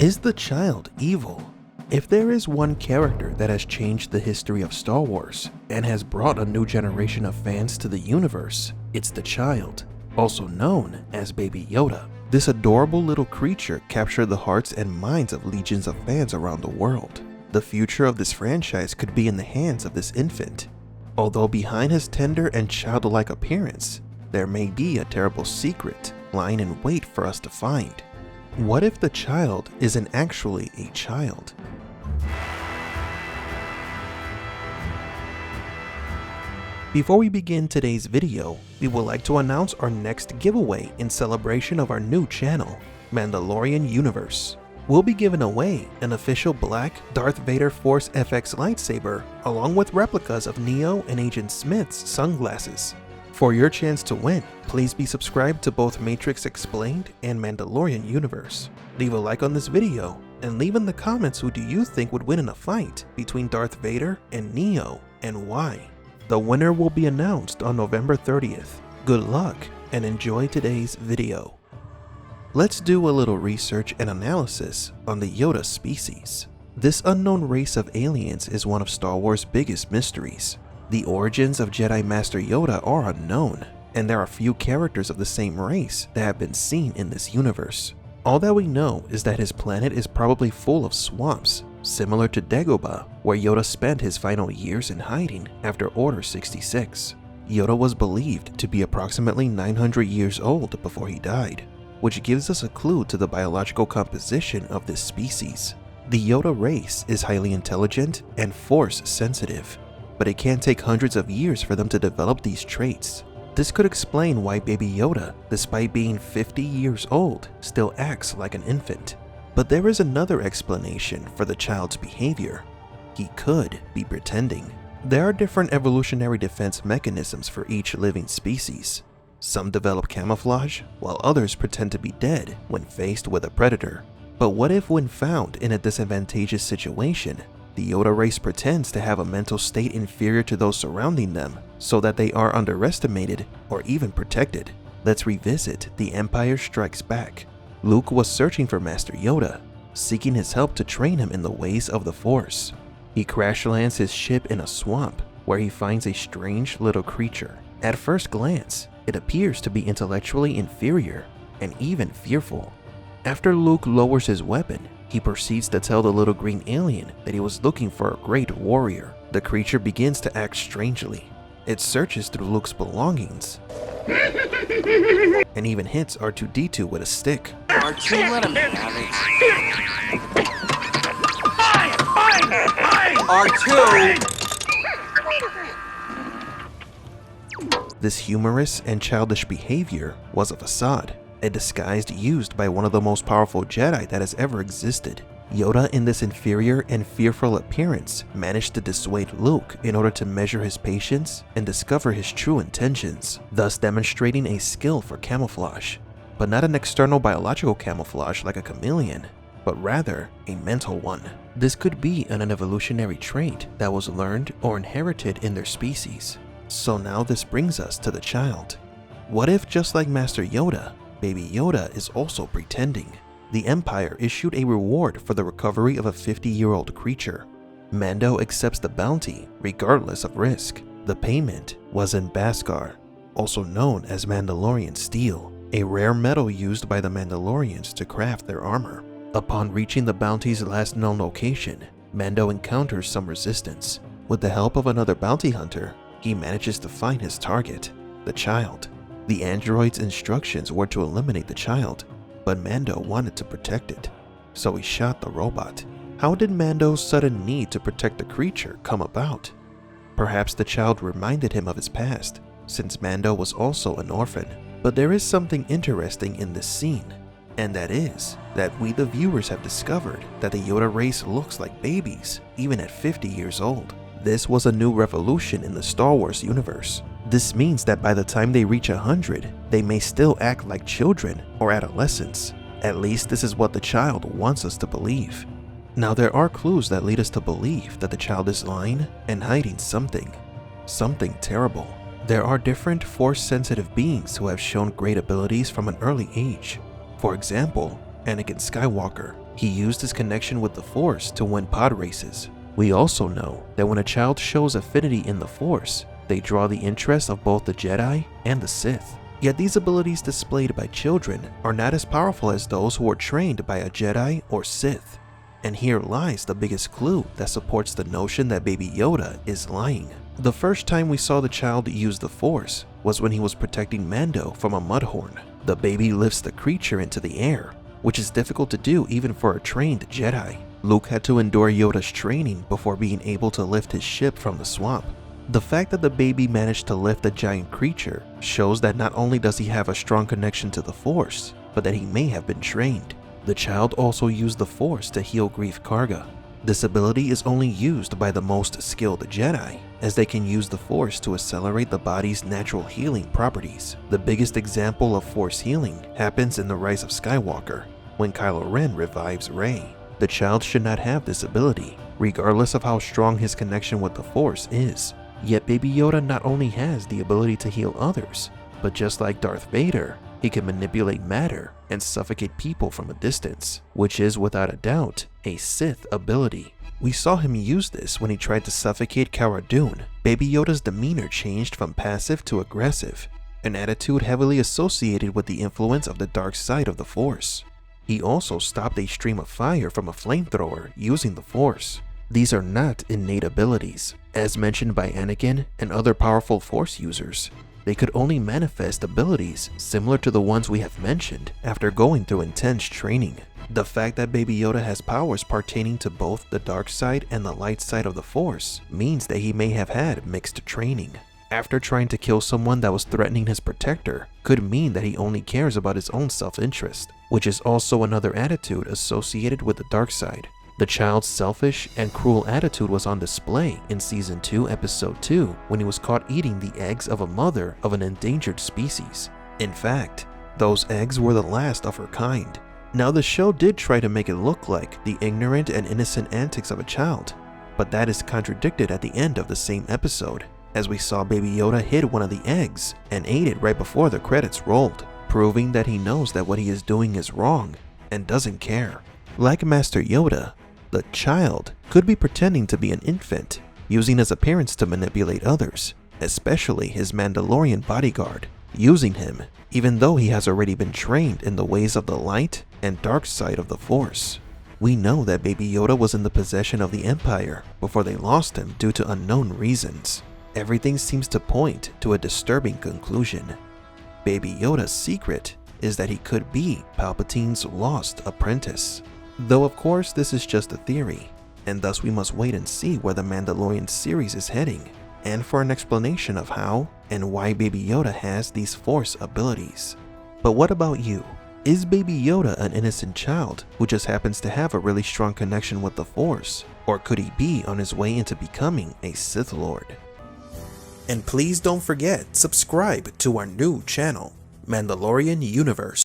Is the child evil? If there is one character that has changed the history of Star Wars and has brought a new generation of fans to the universe, it's the child, also known as Baby Yoda. This adorable little creature captured the hearts and minds of legions of fans around the world. The future of this franchise could be in the hands of this infant. Although behind his tender and childlike appearance, there may be a terrible secret lying in wait for us to find. What if the child isn't actually a child? Before we begin today's video, we would like to announce our next giveaway in celebration of our new channel, Mandalorian Universe. We'll be giving away an official black Darth Vader Force FX lightsaber along with replicas of Neo and Agent Smith's sunglasses. For your chance to win, please be subscribed to both Matrix Explained and Mandalorian Universe. Leave a like on this video and leave in the comments who do you think would win in a fight between Darth Vader and Neo and why. The winner will be announced on November 30th. Good luck and enjoy today's video. Let's do a little research and analysis on the Yoda species. This unknown race of aliens is one of Star Wars' biggest mysteries. The origins of Jedi Master Yoda are unknown, and there are few characters of the same race that have been seen in this universe. All that we know is that his planet is probably full of swamps, similar to Dagobah, where Yoda spent his final years in hiding after Order 66. Yoda was believed to be approximately 900 years old before he died, which gives us a clue to the biological composition of this species. The Yoda race is highly intelligent and force sensitive, but it can take hundreds of years for them to develop these traits. This could explain why Baby Yoda, despite being 50 years old, still acts like an infant. But there is another explanation for the child's behavior. He could be pretending. There are different evolutionary defense mechanisms for each living species. Some develop camouflage, while others pretend to be dead when faced with a predator. But what if when found in a disadvantageous situation, the Yoda race pretends to have a mental state inferior to those surrounding them so that they are underestimated or even protected? Let's revisit The Empire Strikes Back. Luke was searching for Master Yoda, seeking his help to train him in the ways of the Force. He crash lands his ship in a swamp where he finds a strange little creature. At first glance, it appears to be intellectually inferior and even fearful. After Luke lowers his weapon, he proceeds to tell the little green alien that he was looking for a great warrior. The creature begins to act strangely. It searches through Luke's belongings and even hits R2-D2 with a stick. R2, let him have it. R2! This humorous and childish behavior was a facade, a disguise used by one of the most powerful Jedi that has ever existed. Yoda, in this inferior and fearful appearance, managed to dissuade Luke in order to measure his patience and discover his true intentions, thus demonstrating a skill for camouflage. But not an external biological camouflage like a chameleon, but rather a mental one. This could be an evolutionary trait that was learned or inherited in their species. So now this brings us to the child. What if, just like Master Yoda, Baby Yoda is also pretending? The Empire issued a reward for the recovery of a 50-year-old creature. Mando accepts the bounty regardless of risk. The payment was in Beskar, also known as Mandalorian steel, a rare metal used by the Mandalorians to craft their armor. Upon reaching the bounty's last known location, Mando encounters some resistance. With the help of another bounty hunter, he manages to find his target, the child. The android's instructions were to eliminate the child, but Mando wanted to protect it, so he shot the robot. How did Mando's sudden need to protect the creature come about? Perhaps the child reminded him of his past, since Mando was also an orphan. But there is something interesting in this scene, and that is that we the viewers have discovered that the Yoda race looks like babies, even at 50 years old. This was a new revolution in the Star Wars universe. This means that by the time they reach 100, they may still act like children or adolescents. At least this is what the child wants us to believe. Now there are clues that lead us to believe that the child is lying and hiding something terrible. There are different Force-sensitive beings who have shown great abilities from an early age. For example, Anakin Skywalker. He used his connection with the Force to win pod races. We also know that when a child shows affinity in the Force, they draw the interest of both the Jedi and the Sith. Yet these abilities displayed by children are not as powerful as those who are trained by a Jedi or Sith. And here lies the biggest clue that supports the notion that Baby Yoda is lying. The first time we saw the child use the Force was when he was protecting Mando from a mudhorn. The baby lifts the creature into the air, which is difficult to do even for a trained Jedi. Luke had to endure Yoda's training before being able to lift his ship from the swamp. The fact that the baby managed to lift the giant creature shows that not only does he have a strong connection to the Force, but that he may have been trained. The child also used the Force to heal Greef Karga. This ability is only used by the most skilled Jedi, as they can use the Force to accelerate the body's natural healing properties. The biggest example of Force healing happens in The Rise of Skywalker, when Kylo Ren revives Rey. The child should not have this ability, regardless of how strong his connection with the Force is. Yet Baby Yoda not only has the ability to heal others, but just like Darth Vader, he can manipulate matter and suffocate people from a distance, which is without a doubt a Sith ability. We saw him use this when he tried to suffocate Cara Dune. Baby Yoda's demeanor changed from passive to aggressive, an attitude heavily associated with the influence of the dark side of the Force. He also stopped a stream of fire from a flamethrower using the Force. These are not innate abilities. As mentioned by Anakin and other powerful Force users, they could only manifest abilities similar to the ones we have mentioned after going through intense training. The fact that Baby Yoda has powers pertaining to both the dark side and the light side of the Force means that he may have had mixed training. After trying to kill someone that was threatening his protector could mean that he only cares about his own self-interest, which is also another attitude associated with the dark side. The child's selfish and cruel attitude was on display in Season 2, Episode 2, when he was caught eating the eggs of a mother of an endangered species. In fact, those eggs were the last of her kind. Now the show did try to make it look like the ignorant and innocent antics of a child, but that is contradicted at the end of the same episode, as we saw Baby Yoda hid one of the eggs and ate it right before the credits rolled, proving that he knows that what he is doing is wrong and doesn't care. Like Master Yoda, the child could be pretending to be an infant, using his appearance to manipulate others, especially his Mandalorian bodyguard, using him even though he has already been trained in the ways of the light and dark side of the Force. We know that Baby Yoda was in the possession of the Empire before they lost him due to unknown reasons. Everything seems to point to a disturbing conclusion. Baby Yoda's secret is that he could be Palpatine's lost apprentice. Though of course this is just a theory, and thus we must wait and see where the Mandalorian series is heading, and for an explanation of how and why Baby Yoda has these Force abilities. But what about you? Is Baby Yoda an innocent child who just happens to have a really strong connection with the Force, or could he be on his way into becoming a Sith Lord? And please don't forget, subscribe to our new channel, Mandalorian Universe.